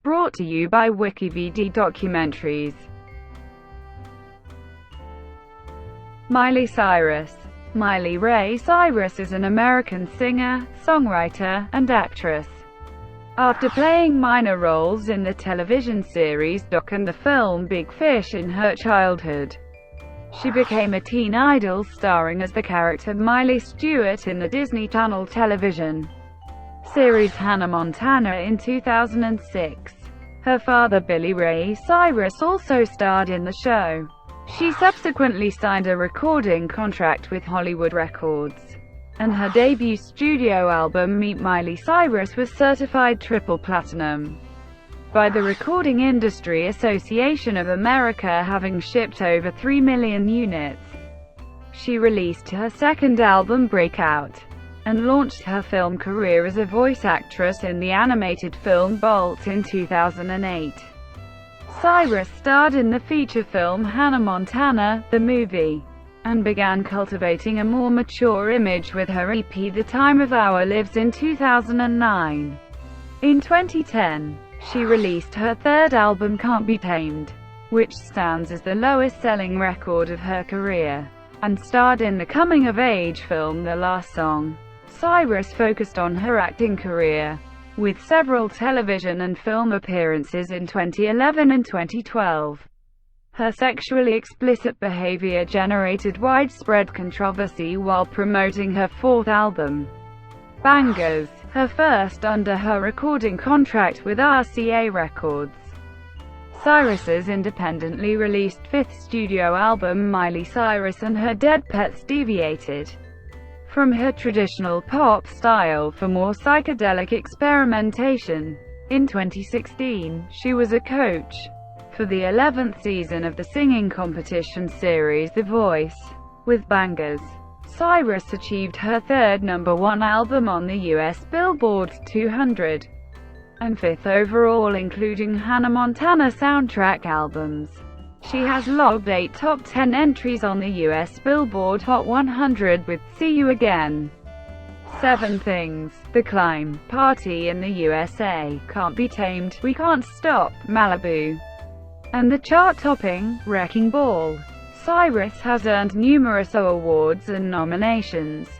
Brought to you by WikiVidi Documentaries. Miley Cyrus. Miley Ray Cyrus is an American singer, songwriter, and actress. After playing minor roles in the television series Doc and the film Big Fish in her childhood, she became a teen idol starring as the character Miley Stewart in the Disney Channel television series Hannah Montana in 2006. Her father Billy Ray Cyrus also starred in the show. She subsequently signed a recording contract with Hollywood Records, and her debut studio album Meet Miley Cyrus was certified triple platinum by the Recording Industry Association of America, having shipped over 3 million units. She released her second album Breakout, and launched her film career as a voice actress in the animated film Bolt in 2008. Cyrus starred in the feature film Hannah Montana, the movie, and began cultivating a more mature image with her EP The Time of Our Lives in 2009. In 2010, she released her third album Can't Be Tamed, which stands as the lowest-selling record of her career, and starred in the coming-of-age film The Last Song. Cyrus focused on her acting career, with several television and film appearances in 2011 and 2012. Her sexually explicit behavior generated widespread controversy while promoting her fourth album, Bangers, her first under her recording contract with RCA Records. Cyrus's independently released fifth studio album Miley Cyrus and Her Dead Pets deviated from her traditional pop style for more psychedelic experimentation. In 2016, she was a coach for the 11th season of the singing competition series The Voice. With Bangers, Cyrus achieved her third #1 album on the US Billboard 200, and fifth overall, including Hannah Montana soundtrack albums. She has logged 8 top 10 entries on the US Billboard Hot 100 with See You Again, 7 Things, The Climb, Party in the USA, Can't Be Tamed, We Can't Stop, Malibu, and the chart-topping Wrecking Ball. Cyrus has earned numerous awards and nominations,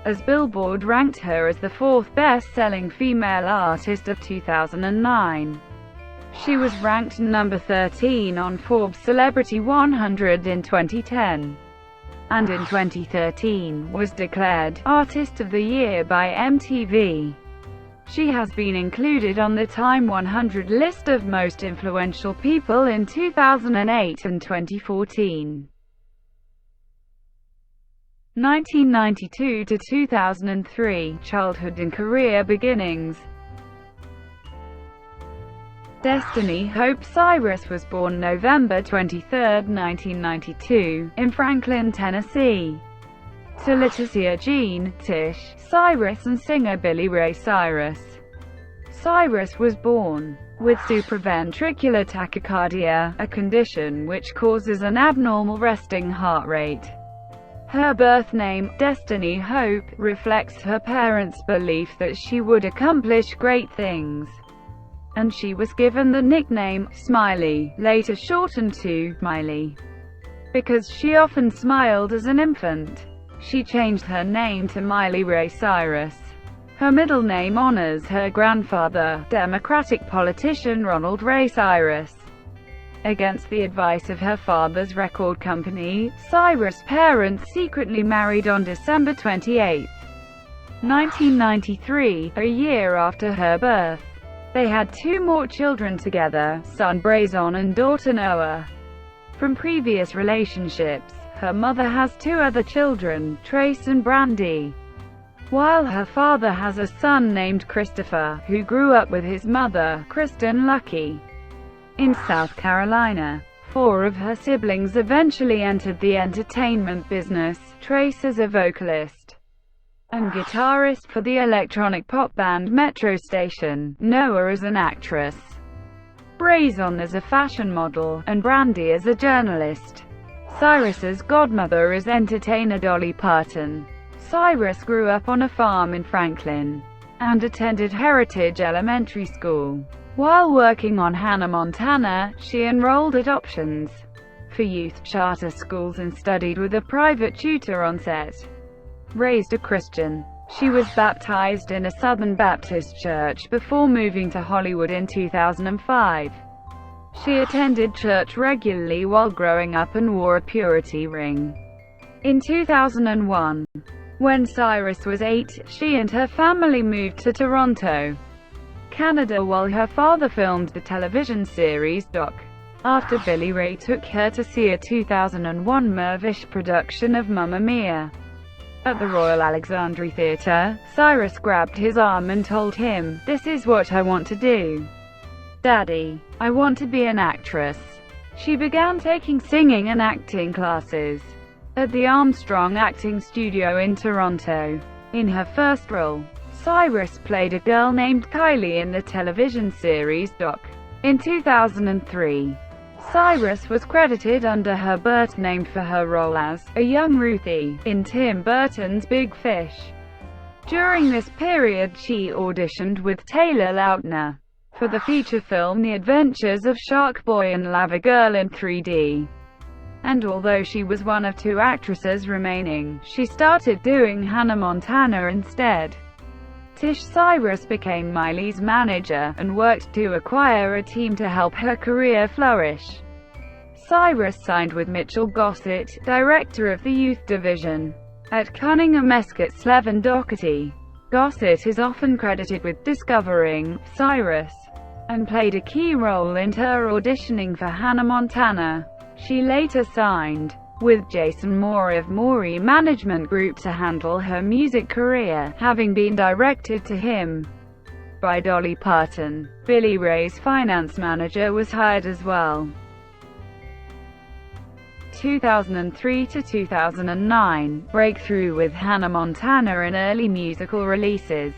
as Billboard ranked her as the fourth best-selling female artist of 2009. She was ranked number 13 on Forbes Celebrity 100 in 2010, and in 2013, was declared Artist of the Year by MTV. She has been included on the Time 100 list of most influential people in 2008 and 2014. 1992 to 2003, childhood and career beginnings. Destiny Hope Cyrus was born November 23, 1992, in Franklin, Tennessee, to Leticia Jean Tish Cyrus and singer Billy Ray Cyrus. Cyrus was born with supraventricular tachycardia, a condition which causes an abnormal resting heart rate. Her birth name, Destiny Hope, reflects her parents' belief that she would accomplish great things, and she was given the nickname Smiley, later shortened to Miley, because she often smiled as an infant. She changed her name to Miley Ray Cyrus. Her middle name honors her grandfather, Democratic politician Ronald Ray Cyrus. Against the advice of her father's record company, Cyrus' parents secretly married on December 28, 1993, a year after her birth. They had 2 more children together, son Brazon and daughter Noah. From previous relationships, her mother has 2 other children, Trace and Brandy, while her father has a son named Christopher, who grew up with his mother, Kristen Lucky, in South Carolina. 4 of her siblings eventually entered the entertainment business, Trace as a vocalist and guitarist for the electronic pop band Metro Station, Noah as an actress, Brazon as a fashion model, and Brandy as a journalist. Cyrus's godmother is entertainer Dolly Parton. Cyrus grew up on a farm in Franklin, and attended Heritage Elementary School. While working on Hannah Montana, she enrolled at options for youth charter schools and studied with a private tutor on set. Raised a Christian, she was baptized in a Southern Baptist church before moving to Hollywood in 2005. She attended church regularly while growing up and wore a purity ring. In 2001, when Cyrus was 8, she and her family moved to Toronto, Canada while her father filmed the television series Doc. After Billy Ray took her to see a 2001 Mervish production of Mamma Mia at the Royal Alexandra Theatre, Cyrus grabbed his arm and told him, "This is what I want to do. Daddy, I want to be an actress." She began taking singing and acting classes at the Armstrong Acting Studio in Toronto. In her first role, Cyrus played a girl named Kylie in the television series Doc. In 2003, Cyrus was credited under her birth name for her role as a young Ruthie in Tim Burton's Big Fish. During this period she auditioned with Taylor Lautner for the feature film The Adventures of Shark Boy and Lava Girl in 3D. And although she was one of 2 actresses remaining, she started doing Hannah Montana instead. Tish Cyrus became Miley's manager, and worked to acquire a team to help her career flourish. Cyrus signed with Mitchell Gossett, director of the youth division at Cunningham Escott Slevin Doherty. Gossett is often credited with discovering Cyrus, and played a key role in her auditioning for Hannah Montana. She later signed with Jason Moore of Maury Management Group to handle her music career, having been directed to him by Dolly Parton. Billy Ray's finance manager was hired as well. 2003 to 2009, breakthrough with Hannah Montana in early musical releases.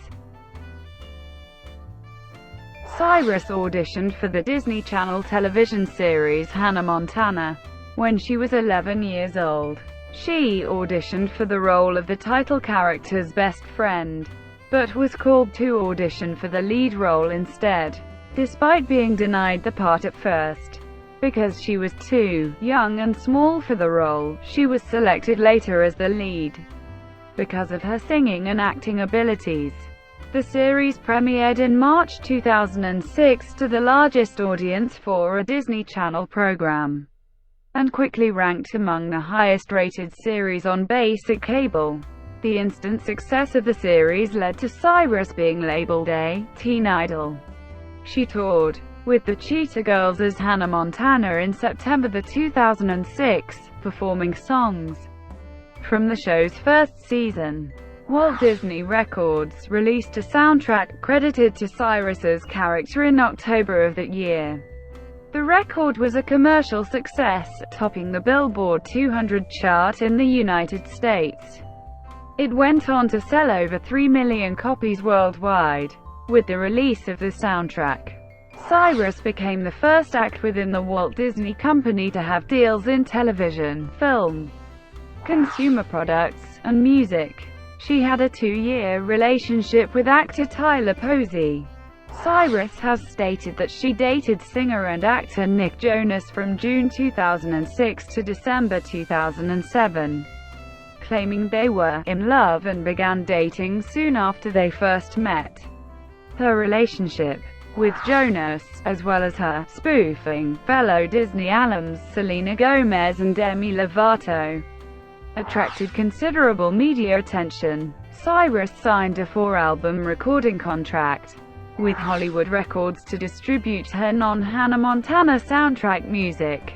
Cyrus auditioned for the Disney Channel television series Hannah Montana when she was 11 years old. She auditioned for the role of the title character's best friend, but was called to audition for the lead role instead, despite being denied the part at first. Because she was too young and small for the role, she was selected later as the lead because of her singing and acting abilities. The series premiered in March 2006 to the largest audience for a Disney Channel program, and quickly ranked among the highest-rated series on basic cable. The instant success of the series led to Cyrus being labeled a teen idol. She toured with the Cheetah Girls as Hannah Montana in September 2006, performing songs from the show's first season. Walt Disney Records released a soundtrack credited to Cyrus's character in October of that year. The record was a commercial success, topping the Billboard 200 chart in the United States. It went on to sell over 3 million copies worldwide. With the release of the soundtrack, Cyrus became the first act within the Walt Disney Company to have deals in television, film, consumer products, and music. She had a 2-year relationship with actor Tyler Posey. Cyrus has stated that she dated singer and actor Nick Jonas from June 2006 to December 2007, claiming they were in love and began dating soon after they first met. Her relationship with Jonas, as well as her spoofing fellow Disney alums Selena Gomez and Demi Lovato, attracted considerable media attention. Cyrus signed a 4-album recording contract with Hollywood Records to distribute her non-Hannah Montana soundtrack music.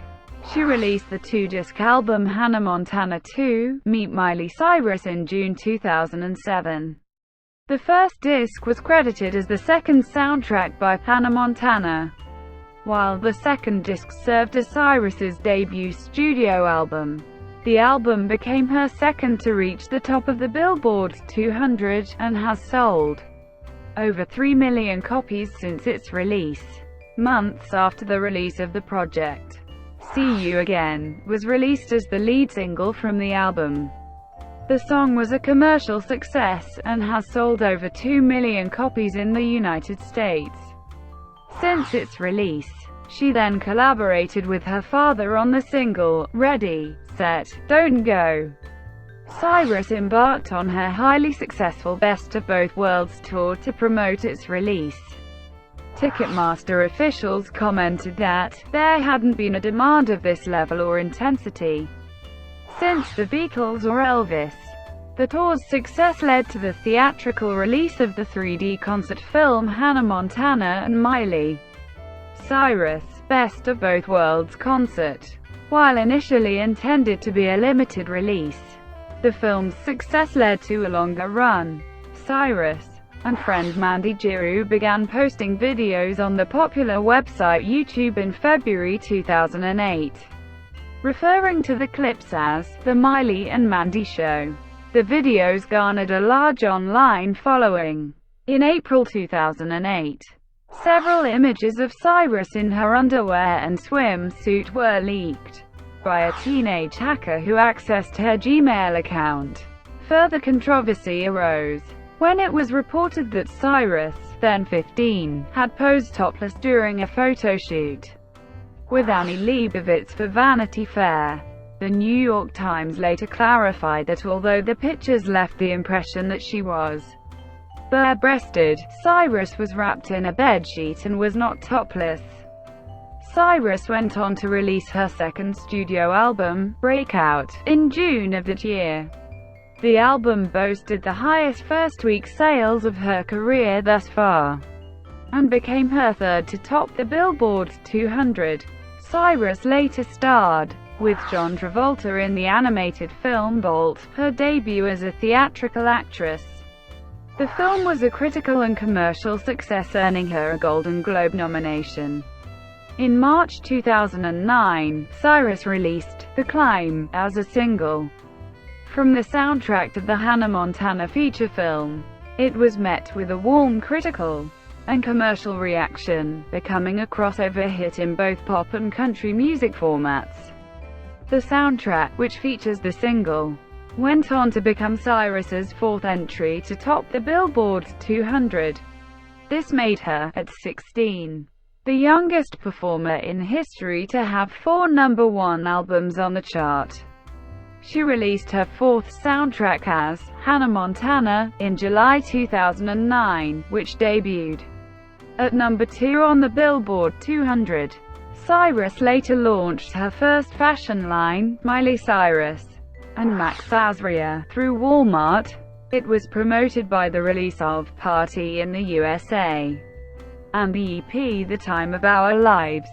She released the 2-disc album Hannah Montana 2, Meet Miley Cyrus in June 2007. The first disc was credited as the second soundtrack by Hannah Montana, while the second disc served as Cyrus's debut studio album. The album became her second to reach the top of the Billboard 200, and has sold over 3 million copies since its release. Months after the release of the project, See You Again was released as the lead single from the album. The song was a commercial success, and has sold over 2 million copies in the United States. Since its release, she then collaborated with her father on the single, Ready, Set, Don't Go. Cyrus embarked on her highly successful Best of Both Worlds tour to promote its release. Ticketmaster officials commented that there hadn't been a demand of this level or intensity since the Beatles or Elvis. The tour's success led to the theatrical release of the 3D concert film Hannah Montana and Miley Cyrus, Best of Both Worlds concert. While initially intended to be a limited release, the film's success led to a longer run. Cyrus and friend Mandy Giroux began posting videos on the popular website YouTube in February 2008, referring to the clips as The Miley and Mandy Show. The videos garnered a large online following. In April 2008, several images of Cyrus in her underwear and swimsuit were leaked by a teenage hacker who accessed her Gmail account. Further controversy arose when it was reported that Cyrus, then 15, had posed topless during a photo shoot with Annie Leibovitz for Vanity Fair. The New York Times later clarified that although the pictures left the impression that she was bare-breasted, Cyrus was wrapped in a bedsheet and was not topless. Cyrus went on to release her second studio album, Breakout, in June of that year. The album boasted the highest first-week sales of her career thus far, and became her third to top the Billboard 200. Cyrus later starred with John Travolta in the animated film Bolt, her debut as a theatrical actress. The film was a critical and commercial success, earning her a Golden Globe nomination. In March 2009, Cyrus released The Climb as a single from the soundtrack to the Hannah Montana feature film. It was met with a warm critical and commercial reaction, becoming a crossover hit in both pop and country music formats. The soundtrack, which features the single, went on to become Cyrus's fourth entry to top the Billboard 200. This made her, at 16, the youngest performer in history to have 4 #1 albums on the chart. She released her fourth soundtrack as Hannah Montana in July 2009, which debuted at #2 on the Billboard 200. Cyrus later launched her first fashion line, Miley Cyrus and Max Azria, through Walmart. It was promoted by the release of Party in the USA and the EP The Time of Our Lives.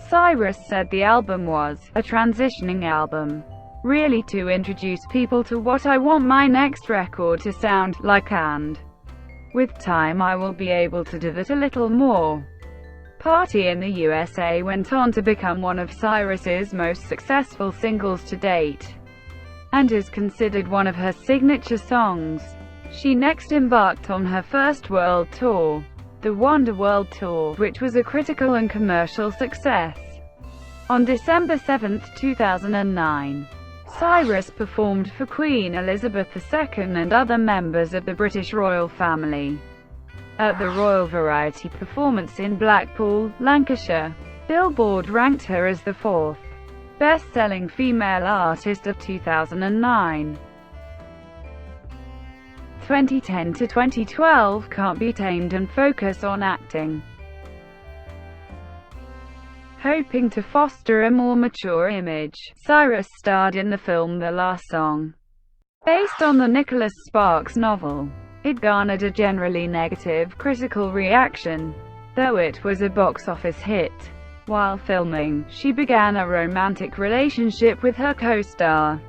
Cyrus said the album was a transitioning album, really to introduce people to what I want my next record to sound like, and with time I will be able to do that a little more. Party in the USA went on to become one of Cyrus's most successful singles to date, and is considered one of her signature songs. She next embarked on her first world tour, the Wonder World Tour, which was a critical and commercial success. On December 7, 2009, Cyrus performed for Queen Elizabeth II and other members of the British royal family at the Royal Variety Performance in Blackpool, Lancashire. Billboard ranked her as the 4th best-selling female artist of 2009. 2010 to 2012, Can't Be Tamed and focus on acting. Hoping to foster a more mature image, Cyrus starred in the film The Last Song, based on the Nicholas Sparks novel. It garnered a generally negative critical reaction, though it was a box office hit. While filming, she began a romantic relationship with her co-star,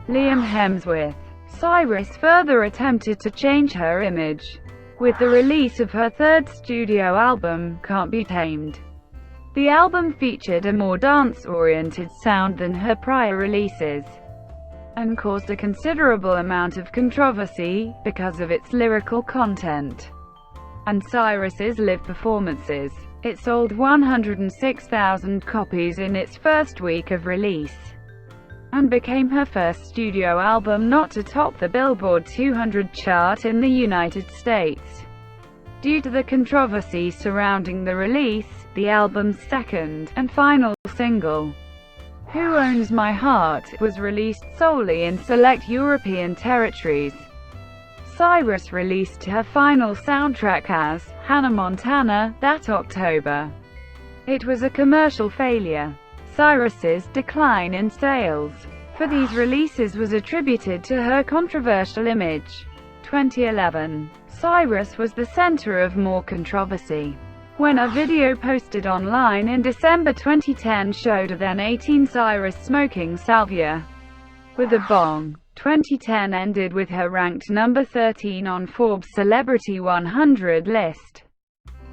Liam Hemsworth. Cyrus further attempted to change her image with the release of her third studio album, Can't Be Tamed. The album featured a more dance-oriented sound than her prior releases, and caused a considerable amount of controversy because of its lyrical content and Cyrus's live performances. It sold 106,000 copies in its first week of release. and became her first studio album not to top the Billboard 200 chart in the United States. Due to the controversy surrounding the release, the album's second, and final single, Who Owns My Heart, was released solely in select European territories. Cyrus released her final soundtrack as Hannah Montana that October. It was a commercial failure. Cyrus's decline in sales for these releases was attributed to her controversial image. 2011. Cyrus was the center of more controversy when a video posted online in December 2010 showed a then 18 Cyrus smoking salvia with a bong. 2010 ended with her ranked number 13 on Forbes' Celebrity 100 list.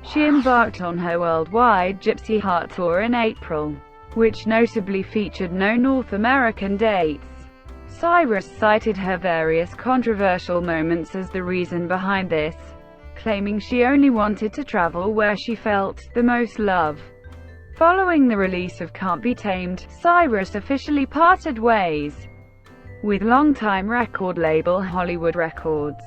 She embarked on her worldwide Gypsy Heart Tour in April, which notably featured no North American dates. Cyrus cited her various controversial moments as the reason behind this, claiming she only wanted to travel where she felt the most love. Following the release of Can't Be Tamed, Cyrus officially parted ways with longtime record label Hollywood Records.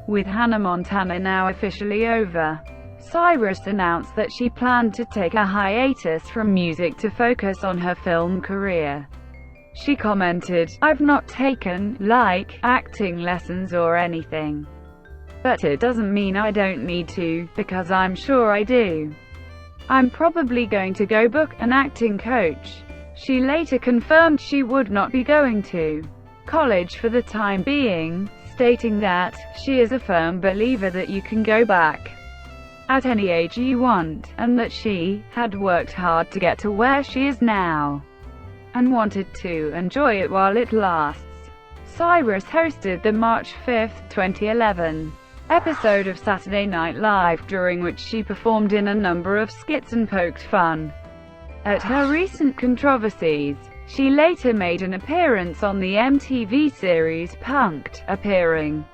With Hannah Montana now officially over, Cyrus announced that she planned to take a hiatus from music to focus on her film career. She commented, "I've not taken, acting lessons or anything. But it doesn't mean I don't need to, because I'm sure I do. I'm probably going to go book an acting coach." She later confirmed she would not be going to college for the time being, stating that she is a firm believer that you can go back at any age you want, and that she had worked hard to get to where she is now and wanted to enjoy it while it lasts. Cyrus hosted the March 5, 2011 episode of Saturday Night Live, during which she performed in a number of skits and poked fun at her recent controversies. She later made an appearance on the MTV series Punk'd, appearing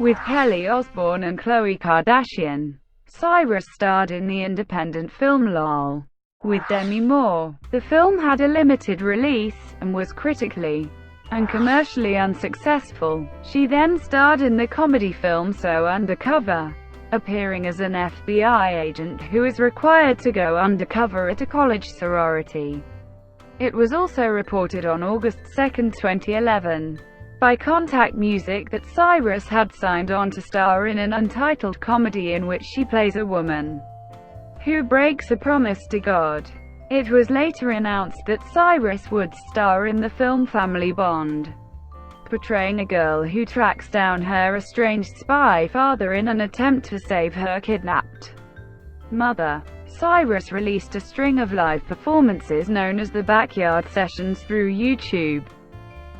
with Kelly Osbourne and Khloe Kardashian. Cyrus starred in the independent film LOL with Demi Moore. The film had a limited release, and was critically and commercially unsuccessful. She then starred in the comedy film So Undercover, appearing as an FBI agent who is required to go undercover at a college sorority. It was also reported on August 2, 2011, by Contact Music that Cyrus had signed on to star in an untitled comedy in which she plays a woman who breaks a promise to God. It was later announced that Cyrus would star in the film Family Bond, portraying a girl who tracks down her estranged spy father in an attempt to save her kidnapped mother. Cyrus released a string of live performances known as the Backyard Sessions through YouTube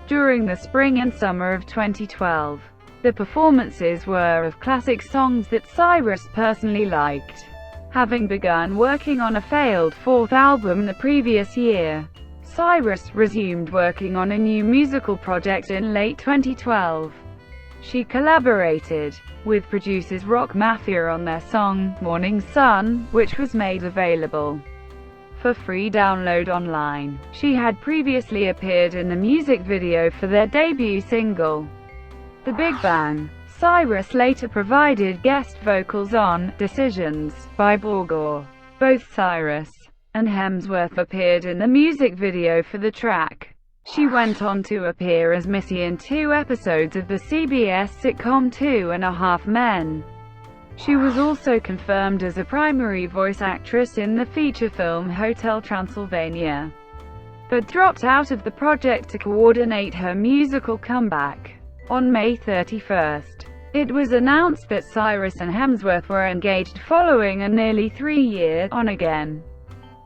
during the spring and summer of 2012. The performances were of classic songs that Cyrus personally liked, having begun working on a failed fourth album the previous year. Cyrus resumed working on a new musical project in late 2012. She collaborated with producers Rock Mafia on their song, Morning Sun, which was made available for free download online. She had previously appeared in the music video for their debut single, The Big Bang. Cyrus later provided guest vocals on Decisions by Borgore. Both Cyrus and Hemsworth appeared in the music video for the track. She went on to appear as Missy in 2 episodes of the CBS sitcom 2.5 Men. She was also confirmed as a primary voice actress in the feature film Hotel Transylvania, but dropped out of the project to coordinate her musical comeback. On May 31, it was announced that Cyrus and Hemsworth were engaged following a nearly 3-year, on-again,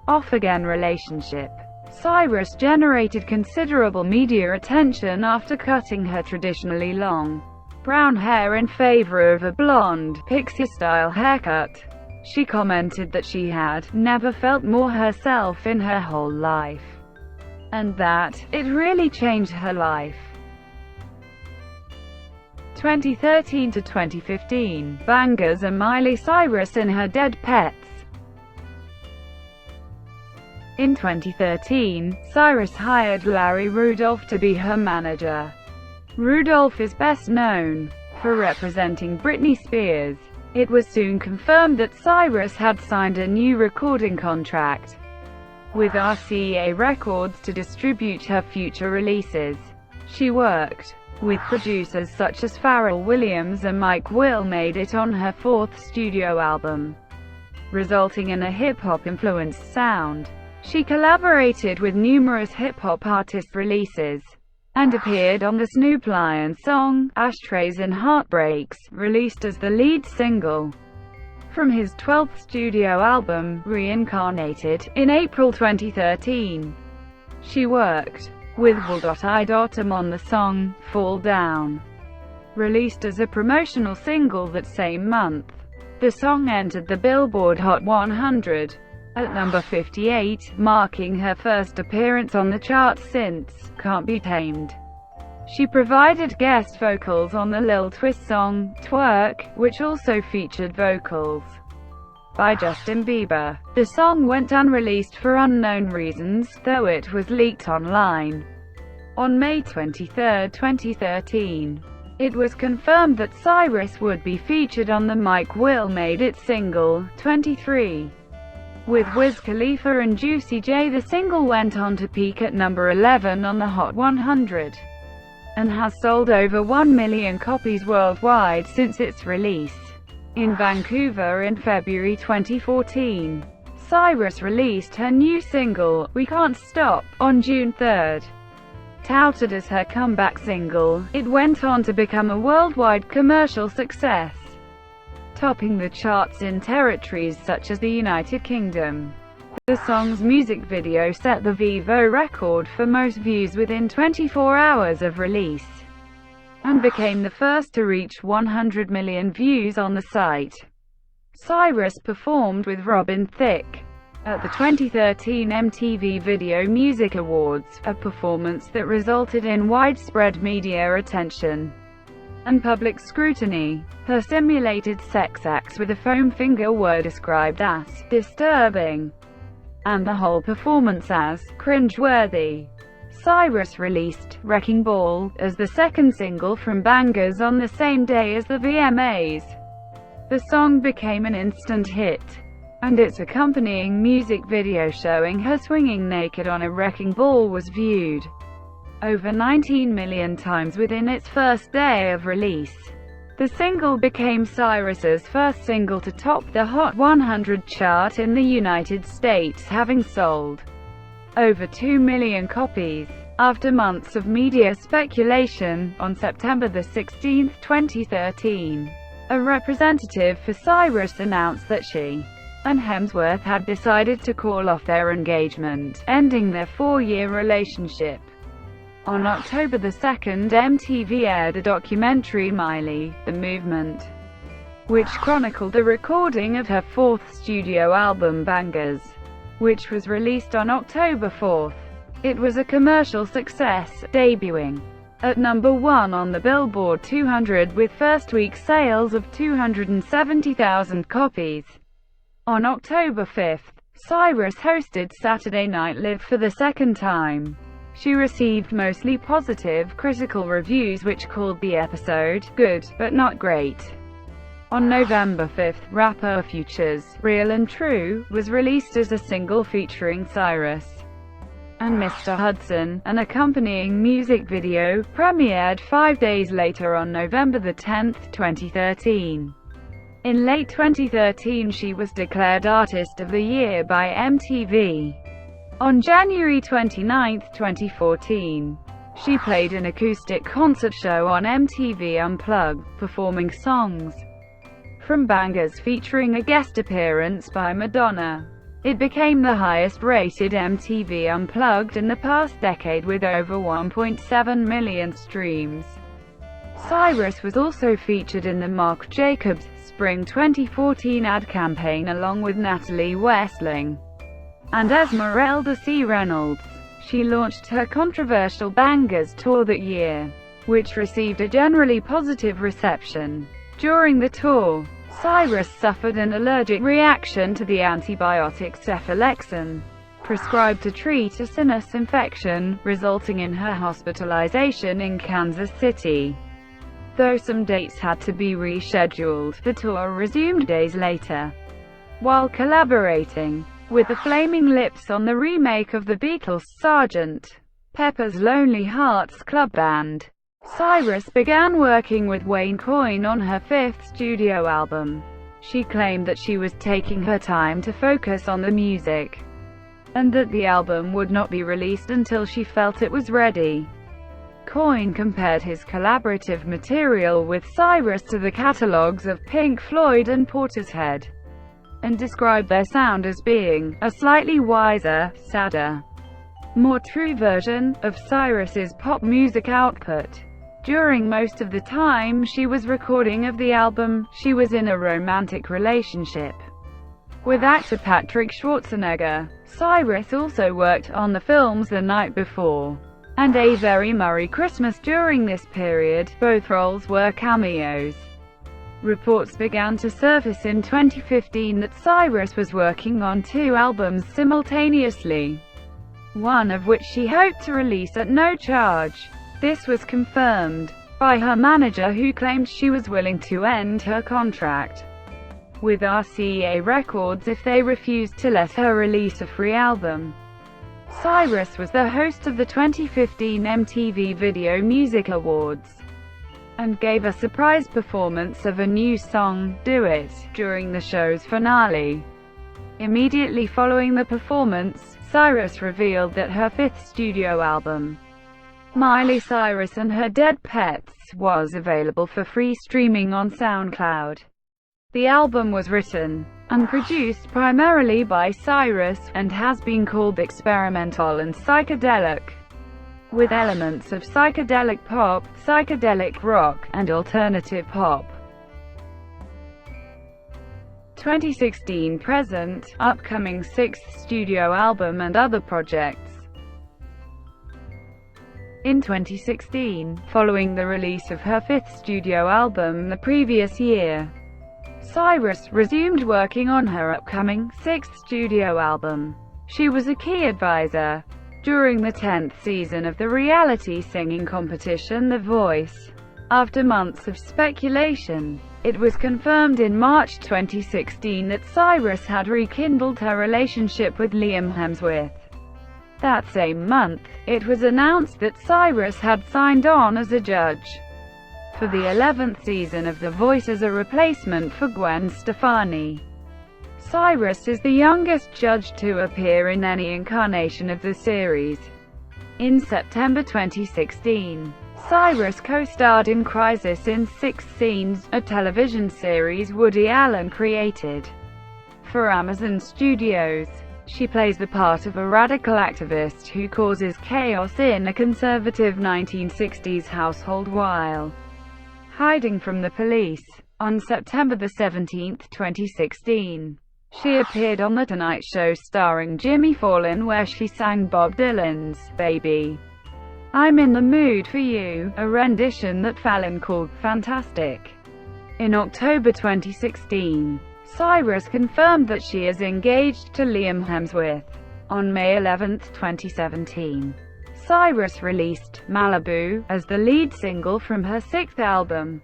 off-again relationship. Cyrus generated considerable media attention after cutting her traditionally long brown hair in favor of a blonde, pixie-style haircut. She commented that she had never felt more herself in her whole life, and that it really changed her life. 2013 to 2015, bangers are Miley Cyrus and her dead pets. In 2013, Cyrus hired Larry Rudolph to be her manager. Rudolph is best known for representing Britney Spears. It was soon confirmed that Cyrus had signed a new recording contract with RCA Records to distribute her future releases. She worked with producers such as Pharrell Williams and Mike Will made it on her fourth studio album, resulting in a hip-hop influenced sound. She collaborated with numerous hip-hop artist releases, and appeared on the Snoop Lion song, Ashtrays and Heartbreaks, released as the lead single from his 12th studio album, Reincarnated, in April 2013. She worked with Will.i.am on the song, Fall Down, released as a promotional single that same month. The song entered the Billboard Hot 100 at number 58, marking her first appearance on the charts since Can't Be Tamed. She provided guest vocals on the Lil Twist song, Twerk, which also featured vocals by Justin Bieber. The song went unreleased for unknown reasons, though it was leaked online. On May 23, 2013, it was confirmed that Cyrus would be featured on the Mike Will Made It single, 23. With Wiz Khalifa and Juicy J, the single went on to peak at number 11 on the Hot 100, and has sold over 1 million copies worldwide since its release. In Vancouver in February 2014, Cyrus released her new single, We Can't Stop, on June 3. Touted as her comeback single, it went on to become a worldwide commercial success, topping the charts in territories such as the United Kingdom. The song's music video set the Vivo record for most views within 24 hours of release, and became the first to reach 100 million views on the site. Cyrus performed with Robin Thicke at the 2013 MTV Video Music Awards, a performance that resulted in widespread media attention and public scrutiny. Her simulated sex acts with a foam finger were described as disturbing, and the whole performance as cringeworthy. Cyrus released Wrecking Ball as the second single from Bangers on the same day as the VMAs. The song became an instant hit, and its accompanying music video showing her swinging naked on a wrecking ball was viewed over 19 million times within its first day of release. The single became Cyrus's first single to top the Hot 100 chart in the United States, having sold over 2 million copies. After months of media speculation, on September 16, 2013, a representative for Cyrus announced that she and Hemsworth had decided to call off their engagement, ending their 4-year relationship. On October 2, MTV aired a documentary, Miley, The Movement, which chronicled the recording of her fourth studio album, Bangers, which was released on October 4. It was a commercial success, debuting at number 1 on the Billboard 200 with first-week sales of 270,000 copies. On October 5, Cyrus hosted Saturday Night Live for the second time. She received mostly positive critical reviews which called the episode good, but not great. On November 5, rapper Future's Real and True was released as a single featuring Cyrus and Mr. Hudson. An accompanying music video premiered 5 days later on November 10, 2013. In late 2013 she was declared Artist of the Year by MTV. On January 29, 2014, she played an acoustic concert show on MTV Unplugged, performing songs from Bangers featuring a guest appearance by Madonna. It became the highest-rated MTV Unplugged in the past decade with over 1.7 million streams. Cyrus was also featured in the Marc Jacobs Spring 2014 ad campaign along with Natalie Westling and Esmeralda C. Reynolds. She launched her controversial Bangers tour that year, which received a generally positive reception. During the tour, Cyrus suffered an allergic reaction to the antibiotic cephalexin, prescribed to treat a sinus infection, resulting in her hospitalization in Kansas City. Though some dates had to be rescheduled, the tour resumed days later. While collaborating with the Flaming Lips on the remake of the Beatles' Sgt. Pepper's Lonely Hearts Club Band, Cyrus began working with Wayne Coyne on her fifth studio album. She claimed that she was taking her time to focus on the music, and that the album would not be released until she felt it was ready. Coyne compared his collaborative material with Cyrus to the catalogs of Pink Floyd and Portishead, and described their sound as being a slightly wiser, sadder, more true version of Cyrus's pop music output. During most of the time she was recording of the album, she was in a romantic relationship with actor Patrick Schwarzenegger. Cyrus also worked on the films The Night Before and A Very Merry Christmas during this period. Both roles were cameos. Reports began to surface in 2015 that Cyrus was working on 2 albums simultaneously, one of which she hoped to release at no charge. This was confirmed by her manager, who claimed she was willing to end her contract with RCA Records if they refused to let her release a free album. Cyrus was the host of the 2015 MTV Video Music Awards and gave a surprise performance of a new song, Do It, during the show's finale. Immediately following the performance, Cyrus revealed that her 5th studio album, Miley Cyrus and Her Dead Pets, was available for free streaming on SoundCloud. The album was written and produced primarily by Cyrus, and has been called experimental and psychedelic, with elements of psychedelic pop, psychedelic rock, and alternative pop. 2016 present, upcoming 6th studio album and other projects. In 2016, following the release of her 5th studio album the previous year, Cyrus resumed working on her upcoming 6th studio album. She was a key advisor during the 10th season of the reality singing competition The Voice. After months of speculation, it was confirmed in March 2016 that Cyrus had rekindled her relationship with Liam Hemsworth. That same month, it was announced that Cyrus had signed on as a judge for the 11th season of The Voice as a replacement for Gwen Stefani. Cyrus is the youngest judge to appear in any incarnation of the series. In September 2016, Cyrus co-starred in Crisis in 6 Scenes, a television series Woody Allen created for Amazon Studios. She plays the part of a radical activist who causes chaos in a conservative 1960s household while hiding from the police. On September 17, 2016, she appeared on The Tonight Show starring Jimmy Fallon, where she sang Bob Dylan's "Baby, I'm in the Mood for You," a rendition that Fallon called fantastic. In October 2016, Cyrus confirmed that she is engaged to Liam Hemsworth. On May 11, 2017, Cyrus released Malibu as the lead single from her 6th album.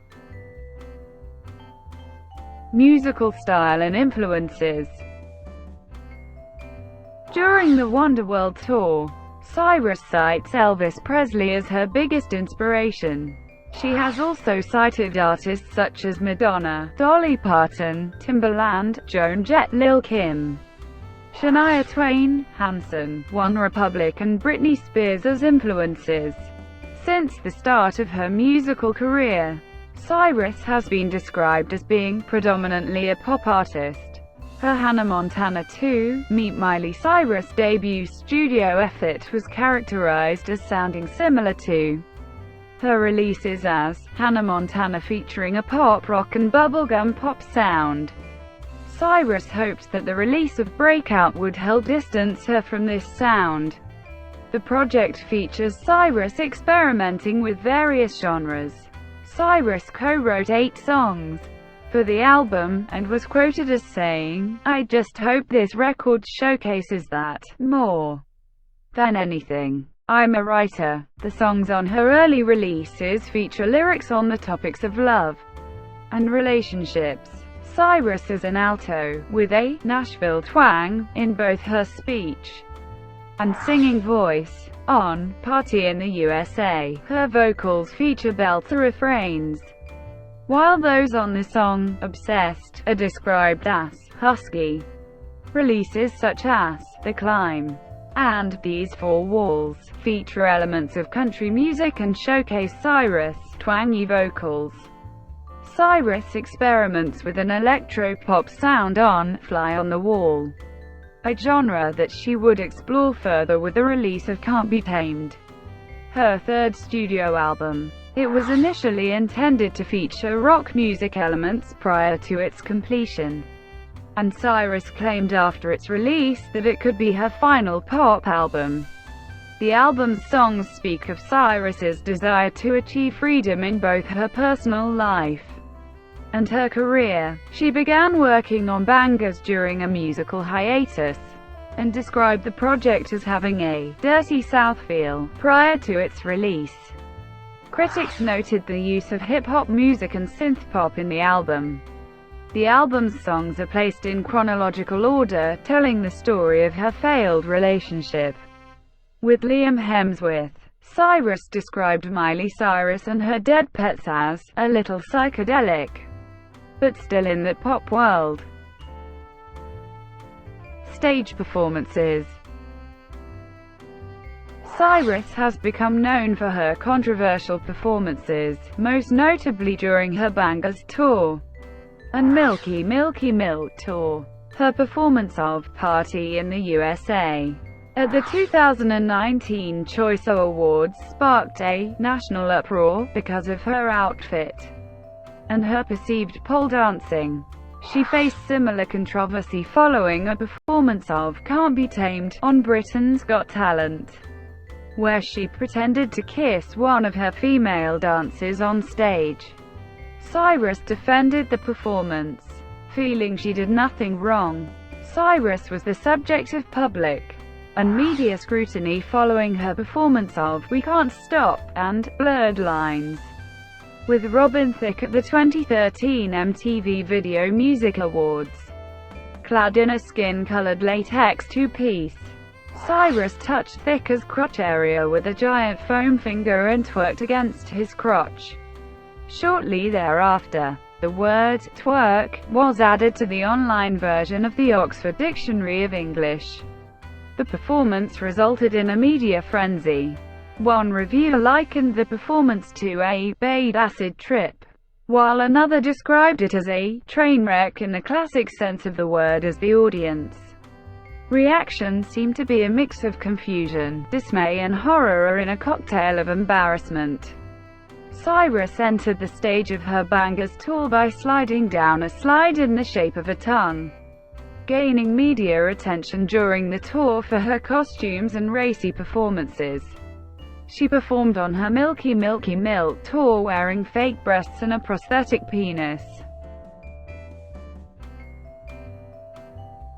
Musical style and influences. During the Wonderworld tour, Cyrus cites Elvis Presley as her biggest inspiration. She has also cited artists such as Madonna, Dolly Parton, Timbaland, Joan Jett, Lil' Kim, Shania Twain, Hanson, One Republic and Britney Spears as influences. Since the start of her musical career, Cyrus has been described as being predominantly a pop artist. Her Hannah Montana 2, Meet Miley Cyrus debut studio effort was characterized as sounding similar to her releases as Hannah Montana, featuring a pop rock and bubblegum pop sound. Cyrus hoped that the release of Breakout would help distance her from this sound. The project features Cyrus experimenting with various genres. Cyrus co-wrote 8 songs for the album, and was quoted as saying, "I just hope this record showcases that, more than anything. I'm a writer." The songs on her early releases feature lyrics on the topics of love and relationships. Cyrus is an alto, with a Nashville twang in both her speech and singing voice. On Party in the USA, her vocals feature belter refrains, while those on the song Obsessed are described as husky. Releases such as The Climb and These Four Walls feature elements of country music and showcase Cyrus' twangy vocals. Cyrus experiments with an electro-pop sound on Fly on the Wall, a genre that she would explore further with the release of Can't Be Tamed, her third studio album. It was initially intended to feature rock music elements prior to its completion, and Cyrus claimed after its release that it could be her final pop album. The album's songs speak of Cyrus's desire to achieve freedom in both her personal life and her career. She began working on bangers during a musical hiatus, and described the project as having a dirty South feel prior to its release. Critics noted the use of hip-hop music and synth-pop in the album. The album's songs are placed in chronological order, telling the story of her failed relationship with Liam Hemsworth. Cyrus described Miley Cyrus and her dead pets as a little psychedelic, but still in that pop world. Stage performances. Cyrus has become known for her controversial performances, most notably during her Bangers tour and Milky Milky Milk tour. Her performance of Party in the USA at the 2019 Choice Awards sparked a national uproar because of her outfit and her perceived pole dancing. She faced similar controversy following a performance of Can't Be Tamed on Britain's Got Talent, where she pretended to kiss one of her female dancers on stage. Cyrus defended the performance, feeling she did nothing wrong. Cyrus was the subject of public and media scrutiny following her performance of We Can't Stop and Blurred Lines with Robin Thicke at the 2013 MTV Video Music Awards. Clad in a skin-colored latex two-piece, Cyrus touched Thicke's crotch area with a giant foam finger and twerked against his crotch. Shortly thereafter, the word twerk was added to the online version of the Oxford Dictionary of English. The performance resulted in a media frenzy. One reviewer likened the performance to a bad acid trip, while another described it as a train wreck in the classic sense of the word. As the audience reaction seemed to be a mix of confusion, dismay and horror in a cocktail of embarrassment. Cyrus entered the stage of her Bangers tour by sliding down a slide in the shape of a tongue, gaining media attention during the tour for her costumes and racy performances. She performed on her Milky Milky Milk tour wearing fake breasts and a prosthetic penis.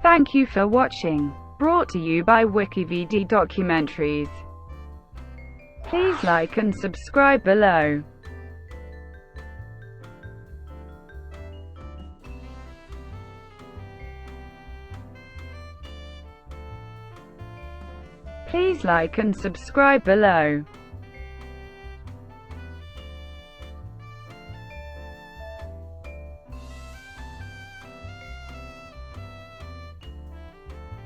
Thank you for watching. Brought to you by WikiVidi Documentaries. Please like and subscribe below. Please like and subscribe below.